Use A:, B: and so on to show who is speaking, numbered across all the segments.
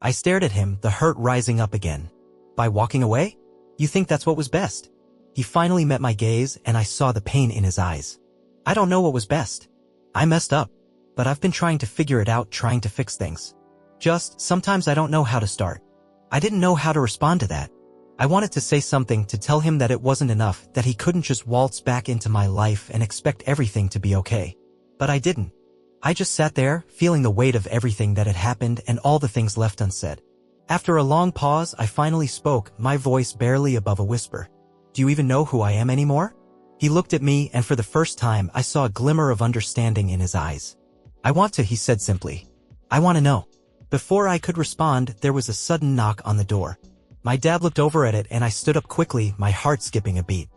A: I stared at him, the hurt rising up again. By walking away? You think that's what was best? He finally met my gaze and I saw the pain in his eyes. I don't know what was best. I messed up. But I've been trying to figure it out, trying to fix things. Just, sometimes I don't know how to start. I didn't know how to respond to that. I wanted to say something to tell him that it wasn't enough, that he couldn't just waltz back into my life and expect everything to be okay. But I didn't. I just sat there, feeling the weight of everything that had happened and all the things left unsaid. After a long pause, I finally spoke, my voice barely above a whisper. Do you even know who I am anymore? He looked at me and for the first time I saw a glimmer of understanding in his eyes. I want to, he said simply. I want to know. Before I could respond, there was a sudden knock on the door. My dad looked over at it and I stood up quickly, my heart skipping a beat.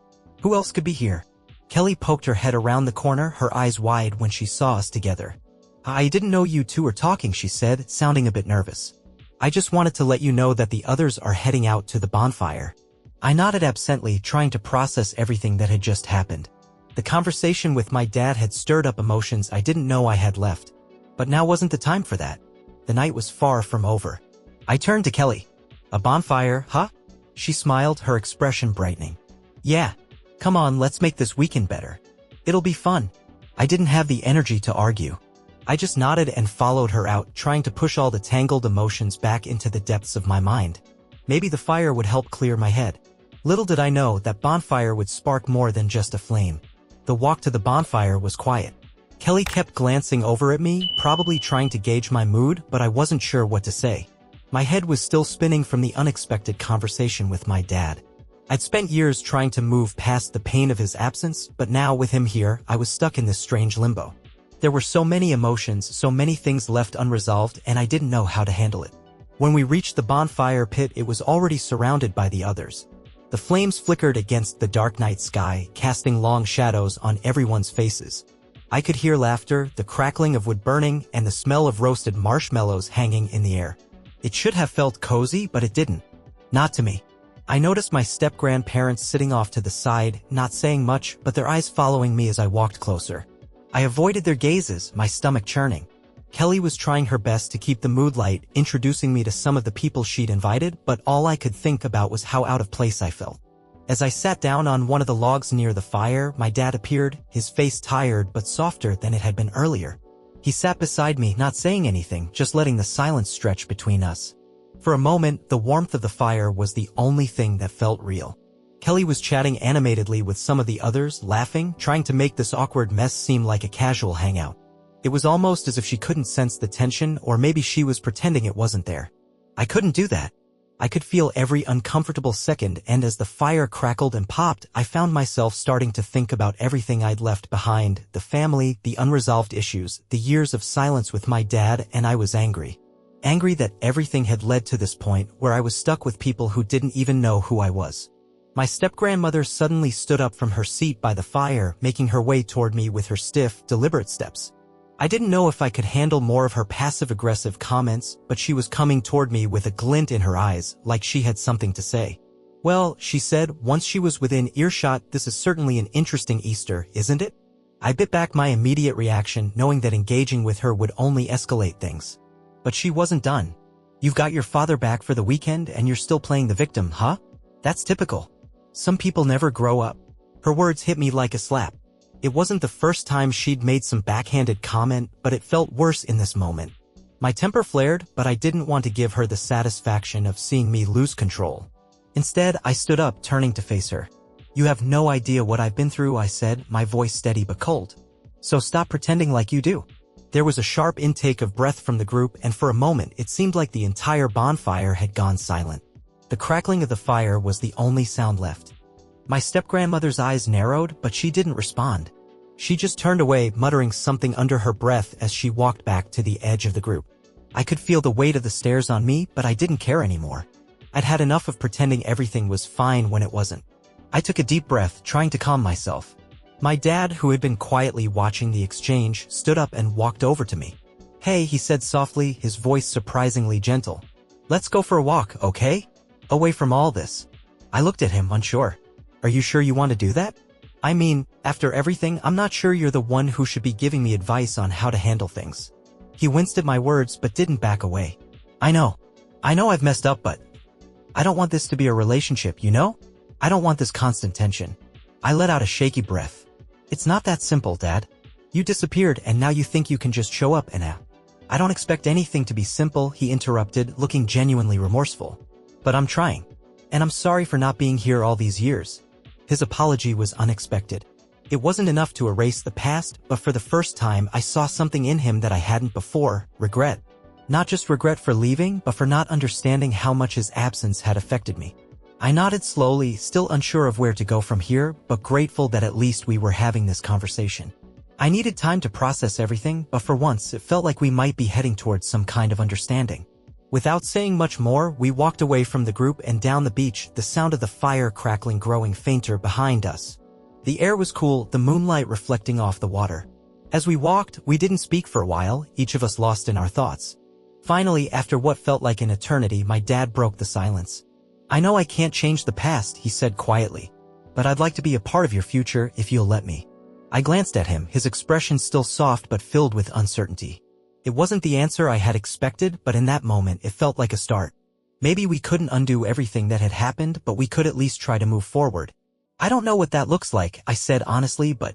A: Who else could be here? Kelly poked her head around the corner, her eyes wide when she saw us together. I didn't know you two were talking, she said, sounding a bit nervous. I just wanted to let you know that the others are heading out to the bonfire. I nodded absently, trying to process everything that had just happened. The conversation with my dad had stirred up emotions I didn't know I had left. But now wasn't the time for that. The night was far from over. I turned to Kelly. A bonfire, huh? She smiled, her expression brightening. Yeah. Come on, let's make this weekend better. It'll be fun. I didn't have the energy to argue. I just nodded and followed her out, trying to push all the tangled emotions back into the depths of my mind. Maybe the fire would help clear my head. Little did I know that bonfire would spark more than just a flame. The walk to the bonfire was quiet. Kelly kept glancing over at me, probably trying to gauge my mood, but I wasn't sure what to say. My head was still spinning from the unexpected conversation with my dad. I'd spent years trying to move past the pain of his absence, but now with him here, I was stuck in this strange limbo. There were so many emotions, so many things left unresolved, and I didn't know how to handle it. When we reached the bonfire pit, it was already surrounded by the others. The flames flickered against the dark night sky, casting long shadows on everyone's faces. I could hear laughter, the crackling of wood burning, and the smell of roasted marshmallows hanging in the air. It should have felt cozy, but it didn't. Not to me. I noticed my step-grandparents sitting off to the side, not saying much, but their eyes following me as I walked closer. I avoided their gazes, my stomach churning. Kelly was trying her best to keep the mood light, introducing me to some of the people she'd invited, but all I could think about was how out of place I felt. As I sat down on one of the logs near the fire, my dad appeared, his face tired but softer than it had been earlier. He sat beside me, not saying anything, just letting the silence stretch between us. For a moment, the warmth of the fire was the only thing that felt real. Kelly was chatting animatedly with some of the others, laughing, trying to make this awkward mess seem like a casual hangout. It was almost as if she couldn't sense the tension, or maybe she was pretending it wasn't there. I couldn't do that. I could feel every uncomfortable second, and as the fire crackled and popped, I found myself starting to think about everything I'd left behind, the family, the unresolved issues, the years of silence with my dad, and I was angry. Angry that everything had led to this point where I was stuck with people who didn't even know who I was. My step-grandmother suddenly stood up from her seat by the fire, making her way toward me with her stiff, deliberate steps. I didn't know if I could handle more of her passive-aggressive comments, but she was coming toward me with a glint in her eyes, like she had something to say. Well, she said, once she was within earshot, this is certainly an interesting Easter, isn't it? I bit back my immediate reaction, knowing that engaging with her would only escalate things. But she wasn't done. You've got your father back for the weekend and you're still playing the victim, huh? That's typical. Some people never grow up. Her words hit me like a slap. It wasn't the first time she'd made some backhanded comment, but it felt worse in this moment. My temper flared, but I didn't want to give her the satisfaction of seeing me lose control. Instead, I stood up, turning to face her. You have no idea what I've been through, I said, my voice steady but cold. So stop pretending like you do. There was a sharp intake of breath from the group, and for a moment it seemed like the entire bonfire had gone silent. The crackling of the fire was the only sound left. My step-grandmother's eyes narrowed, but she didn't respond. She just turned away, muttering something under her breath as she walked back to the edge of the group. I could feel the weight of the stares on me, but I didn't care anymore. I'd had enough of pretending everything was fine when it wasn't. I took a deep breath, trying to calm myself. My dad, who had been quietly watching the exchange, stood up and walked over to me. Hey, he said softly, his voice surprisingly gentle. Let's go for a walk, okay? Away from all this. I looked at him, unsure. Are you sure you want to do that? I mean, after everything, I'm not sure you're the one who should be giving me advice on how to handle things. He winced at my words but didn't back away. I know. I know I've messed up, but I don't want this to be a relationship, you know? I don't want this constant tension. I let out a shaky breath. It's not that simple, Dad. You disappeared and now you think you can just show up and I don't expect anything to be simple, he interrupted, looking genuinely remorseful. But I'm trying. And I'm sorry for not being here all these years. His apology was unexpected. It wasn't enough to erase the past, but for the first time I saw something in him that I hadn't before, regret. Not just regret for leaving, but for not understanding how much his absence had affected me. I nodded slowly, still unsure of where to go from here, but grateful that at least we were having this conversation. I needed time to process everything, but for once it felt like we might be heading towards some kind of understanding. Without saying much more, we walked away from the group and down the beach, the sound of the fire crackling growing fainter behind us. The air was cool, the moonlight reflecting off the water. As we walked, we didn't speak for a while, each of us lost in our thoughts. Finally, after what felt like an eternity, my dad broke the silence. I know I can't change the past, he said quietly. But I'd like to be a part of your future if you'll let me. I glanced at him, his expression still soft but filled with uncertainty. It wasn't the answer I had expected, but in that moment it felt like a start. Maybe we couldn't undo everything that had happened, but we could at least try to move forward. I don't know what that looks like, I said honestly, but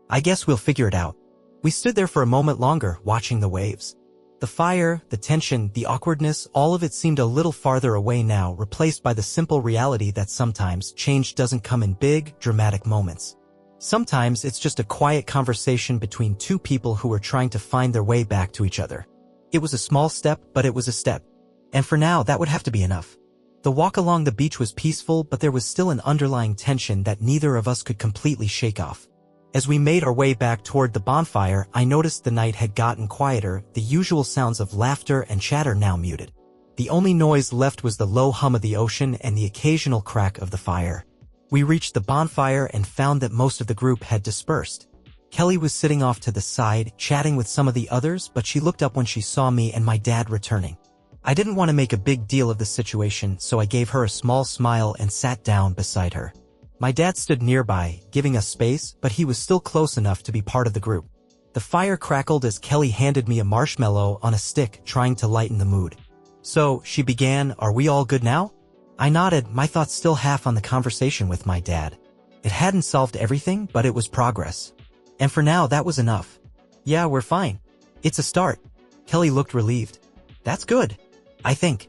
A: I guess we'll figure it out. We stood there for a moment longer, watching the waves. The fire, the tension, the awkwardness, all of it seemed a little farther away now, replaced by the simple reality that sometimes change doesn't come in big, dramatic moments. Sometimes it's just a quiet conversation between two people who are trying to find their way back to each other. It was a small step, but it was a step. And for now, that would have to be enough. The walk along the beach was peaceful, but there was still an underlying tension that neither of us could completely shake off. As we made our way back toward the bonfire, I noticed the night had gotten quieter, the usual sounds of laughter and chatter now muted. The only noise left was the low hum of the ocean and the occasional crack of the fire. We reached the bonfire and found that most of the group had dispersed. Kelly was sitting off to the side, chatting with some of the others, but she looked up when she saw me and my dad returning. I didn't want to make a big deal of the situation, so I gave her a small smile and sat down beside her. My dad stood nearby, giving us space, but he was still close enough to be part of the group. The fire crackled as Kelly handed me a marshmallow on a stick, trying to lighten the mood. So, she began, "Are we all good now?" I nodded, my thoughts still half on the conversation with my dad. It hadn't solved everything, but it was progress. And for now, that was enough. "Yeah, we're fine. It's a start." Kelly looked relieved. "That's good. I think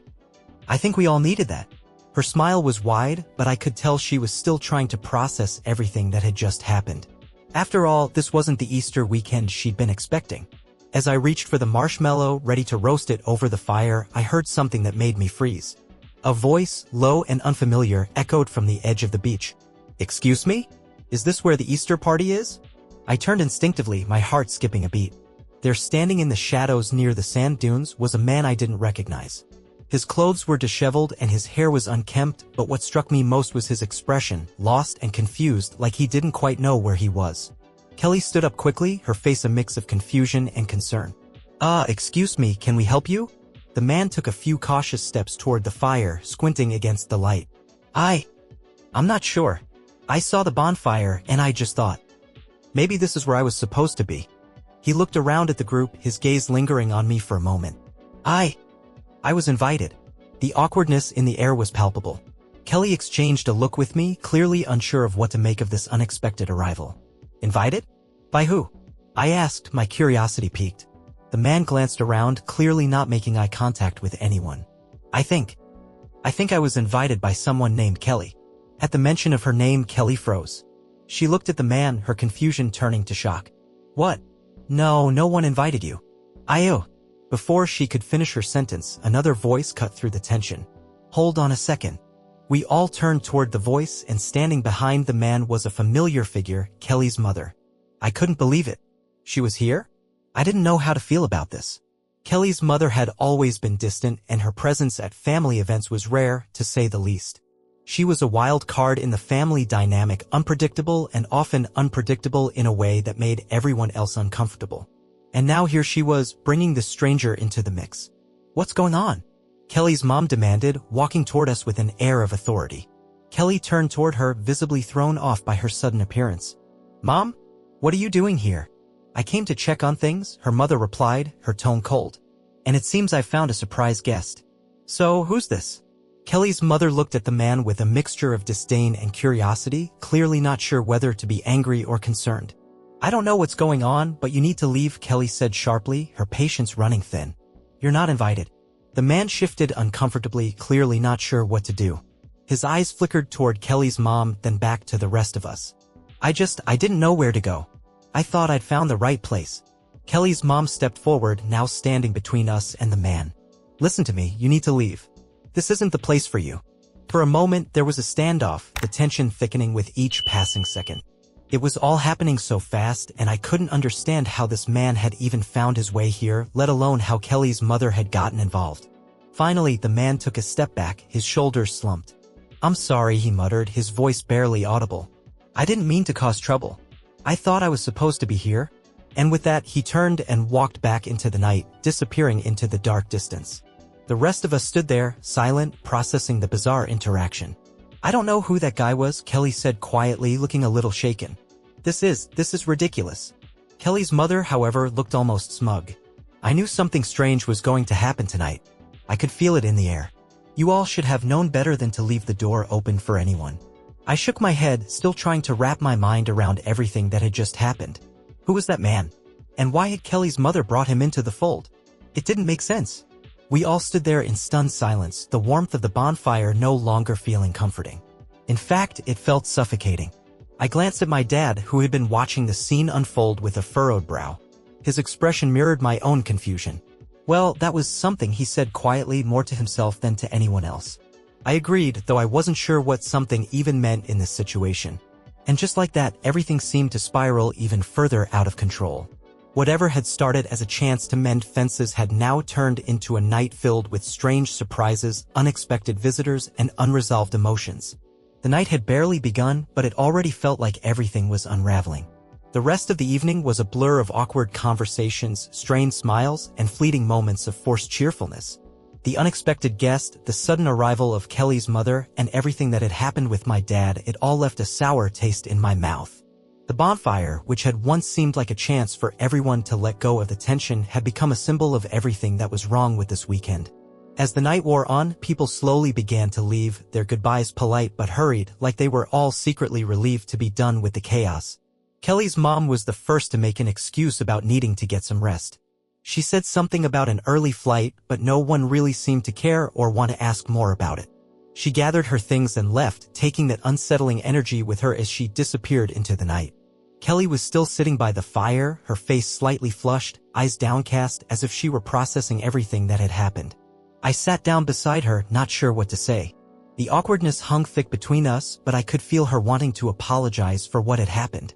A: we all needed that." Her smile was wide, but I could tell she was still trying to process everything that had just happened. After all, this wasn't the Easter weekend she'd been expecting. As I reached for the marshmallow, ready to roast it over the fire, I heard something that made me freeze. A voice, low and unfamiliar, echoed from the edge of the beach. "Excuse me? Is this where the Easter party is?" I turned instinctively, my heart skipping a beat. There, standing in the shadows near the sand dunes, was a man I didn't recognize. His clothes were disheveled and his hair was unkempt, but what struck me most was his expression, lost and confused, like he didn't quite know where he was. Kelly stood up quickly, her face a mix of confusion and concern. Excuse me, can we help you?" The man took a few cautious steps toward the fire, squinting against the light. I'm not sure. I saw the bonfire and I just thought, maybe this is where I was supposed to be." He looked around at the group, his gaze lingering on me for a moment. I was invited. The awkwardness in the air was palpable. Kelly exchanged a look with me, clearly unsure of what to make of this unexpected arrival. "Invited? By who?" I asked, my curiosity piqued. The man glanced around, clearly not making eye contact with anyone. I think I was invited by someone named Kelly." At the mention of her name, Kelly froze. She looked at the man, her confusion turning to shock. "What? No one invited you." Before she could finish her sentence, another voice cut through the tension. "Hold on a second." We all turned toward the voice, and standing behind the man was a familiar figure, Kelly's mother. I couldn't believe it. She was here? I didn't know how to feel about this. Kelly's mother had always been distant, and her presence at family events was rare, to say the least. She was a wild card in the family dynamic, unpredictable and often unpredictable in a way that made everyone else uncomfortable. And now here she was, bringing the stranger into the mix. "What's going on?" Kelly's mom demanded, walking toward us with an air of authority. Kelly turned toward her, visibly thrown off by her sudden appearance. "Mom? What are you doing here?" "I came to check on things," her mother replied, her tone cold. "And it seems I've found a surprise guest." So, who's this? Kelly's mother looked at the man with a mixture of disdain and curiosity, clearly not sure whether to be angry or concerned. I don't know what's going on, but you need to leave, Kelly said sharply, her patience running thin. You're not invited. The man shifted uncomfortably, clearly not sure what to do. His eyes flickered toward Kelly's mom, then back to the rest of us. I didn't know where to go. I thought I'd found the right place. Kelly's mom stepped forward, now standing between us and the man. Listen to me, you need to leave. This isn't the place for you. For a moment, there was a standoff, the tension thickening with each passing second. It was all happening so fast, and I couldn't understand how this man had even found his way here, let alone how Kelly's mother had gotten involved. Finally, the man took a step back, his shoulders slumped. I'm sorry, he muttered, his voice barely audible. I didn't mean to cause trouble. I thought I was supposed to be here. And with that, he turned and walked back into the night, disappearing into the dark distance. The rest of us stood there, silent, processing the bizarre interaction. I don't know who that guy was, Kelly said quietly, looking a little shaken. This is ridiculous. Kelly's mother, however, looked almost smug. I knew something strange was going to happen tonight. I could feel it in the air. You all should have known better than to leave the door open for anyone. I shook my head, still trying to wrap my mind around everything that had just happened. Who was that man? And why had Kelly's mother brought him into the fold? It didn't make sense. We all stood there in stunned silence, the warmth of the bonfire no longer feeling comforting. In fact, it felt suffocating. I glanced at my dad, who had been watching the scene unfold with a furrowed brow. His expression mirrored my own confusion. Well, that was something, he said quietly, more to himself than to anyone else. I agreed, though I wasn't sure what something even meant in this situation. And just like that, everything seemed to spiral even further out of control. Whatever had started as a chance to mend fences had now turned into a night filled with strange surprises, unexpected visitors, and unresolved emotions. The night had barely begun, but it already felt like everything was unraveling. The rest of the evening was a blur of awkward conversations, strained smiles, and fleeting moments of forced cheerfulness. The unexpected guest, the sudden arrival of Kelly's mother, and everything that had happened with my dad, it all left a sour taste in my mouth. The bonfire, which had once seemed like a chance for everyone to let go of the tension, had become a symbol of everything that was wrong with this weekend. As the night wore on, people slowly began to leave, their goodbyes polite but hurried, like they were all secretly relieved to be done with the chaos. Kelly's mom was the first to make an excuse about needing to get some rest. She said something about an early flight, but no one really seemed to care or want to ask more about it. She gathered her things and left, taking that unsettling energy with her as she disappeared into the night. Kelly was still sitting by the fire, her face slightly flushed, eyes downcast, as if she were processing everything that had happened. I sat down beside her, not sure what to say. The awkwardness hung thick between us, but I could feel her wanting to apologize for what had happened.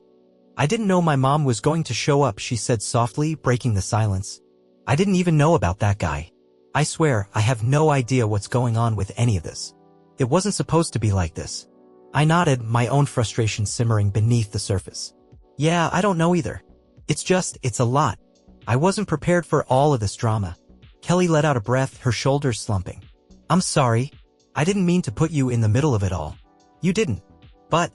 A: I didn't know my mom was going to show up, she said softly, breaking the silence. I didn't even know about that guy. I swear, I have no idea what's going on with any of this. It wasn't supposed to be like this. I nodded, my own frustration simmering beneath the surface. Yeah, I don't know either. It's a lot. I wasn't prepared for all of this drama. Kelly let out a breath, her shoulders slumping. I'm sorry. I didn't mean to put you in the middle of it all. You didn't. But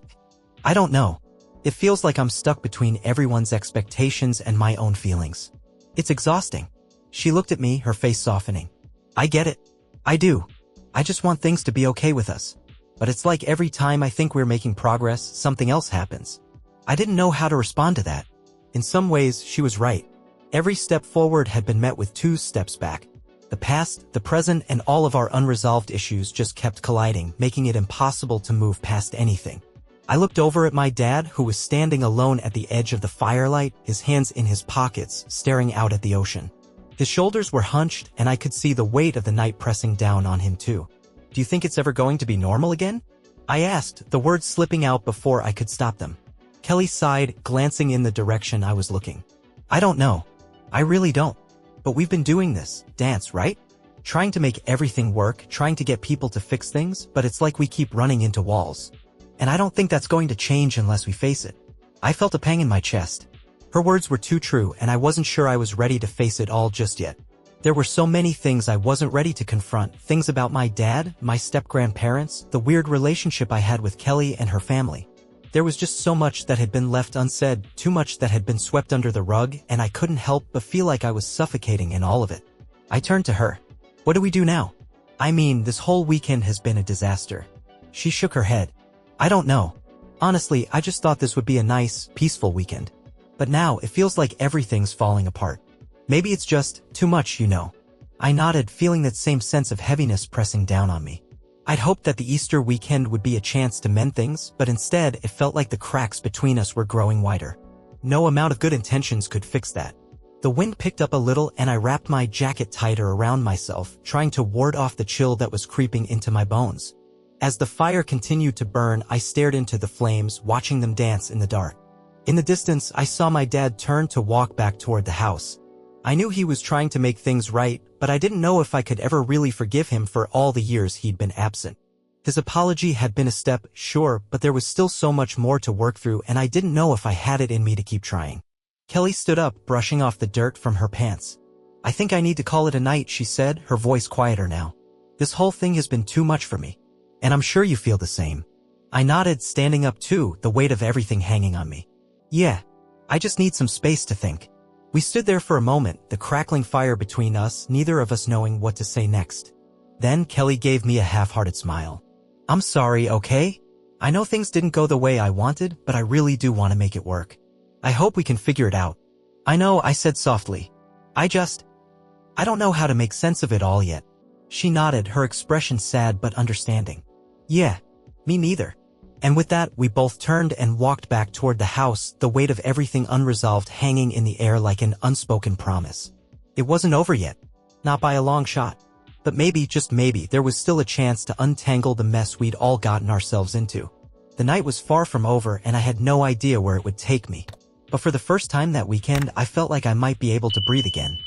A: I don't know. It feels like I'm stuck between everyone's expectations and my own feelings. It's exhausting. She looked at me, her face softening. I get it. I do. I just want things to be okay with us. But it's like every time I think we're making progress, something else happens. I didn't know how to respond to that. In some ways, she was right. Every step forward had been met with 2 steps back. The past, the present, and all of our unresolved issues just kept colliding, making it impossible to move past anything. I looked over at my dad, who was standing alone at the edge of the firelight, his hands in his pockets, staring out at the ocean. His shoulders were hunched, and I could see the weight of the night pressing down on him too. Do you think it's ever going to be normal again? I asked, the words slipping out before I could stop them. Kelly sighed, glancing in the direction I was looking. I don't know. I really don't. But we've been doing this dance, right? Trying to make everything work, trying to get people to fix things, but it's like we keep running into walls. And I don't think that's going to change unless we face it. I felt a pang in my chest. Her words were too true, and I wasn't sure I was ready to face it all just yet. There were so many things I wasn't ready to confront, things about my dad, my step-grandparents, the weird relationship I had with Kelly and her family. There was just so much that had been left unsaid, too much that had been swept under the rug, and I couldn't help but feel like I was suffocating in all of it. I turned to her. What do we do now? I mean, this whole weekend has been a disaster. She shook her head. I don't know. Honestly, I just thought this would be a nice, peaceful weekend. But now, it feels like everything's falling apart. Maybe it's just too much, you know. I nodded, feeling that same sense of heaviness pressing down on me. I'd hoped that the Easter weekend would be a chance to mend things, but instead, it felt like the cracks between us were growing wider. No amount of good intentions could fix that. The wind picked up a little and I wrapped my jacket tighter around myself, trying to ward off the chill that was creeping into my bones. As the fire continued to burn, I stared into the flames, watching them dance in the dark. In the distance, I saw my dad turn to walk back toward the house. I knew he was trying to make things right, but I didn't know if I could ever really forgive him for all the years he'd been absent. His apology had been a step, sure, but there was still so much more to work through and I didn't know if I had it in me to keep trying. Kelly stood up, brushing off the dirt from her pants. I think I need to call it a night, she said, her voice quieter now. This whole thing has been too much for me. And I'm sure you feel the same. I nodded, standing up too, the weight of everything hanging on me. Yeah. I just need some space to think. We stood there for a moment, the crackling fire between us, neither of us knowing what to say next. Then Kelly gave me a half-hearted smile. I'm sorry, okay? I know things didn't go the way I wanted, but I really do want to make it work. I hope we can figure it out. I know, I said softly. I don't know how to make sense of it all yet. She nodded, her expression sad but understanding. Yeah, me neither. And with that, we both turned and walked back toward the house, the weight of everything unresolved hanging in the air like an unspoken promise. It wasn't over yet. Not by a long shot. But maybe, just maybe, there was still a chance to untangle the mess we'd all gotten ourselves into. The night was far from over and I had no idea where it would take me. But for the first time that weekend, I felt like I might be able to breathe again.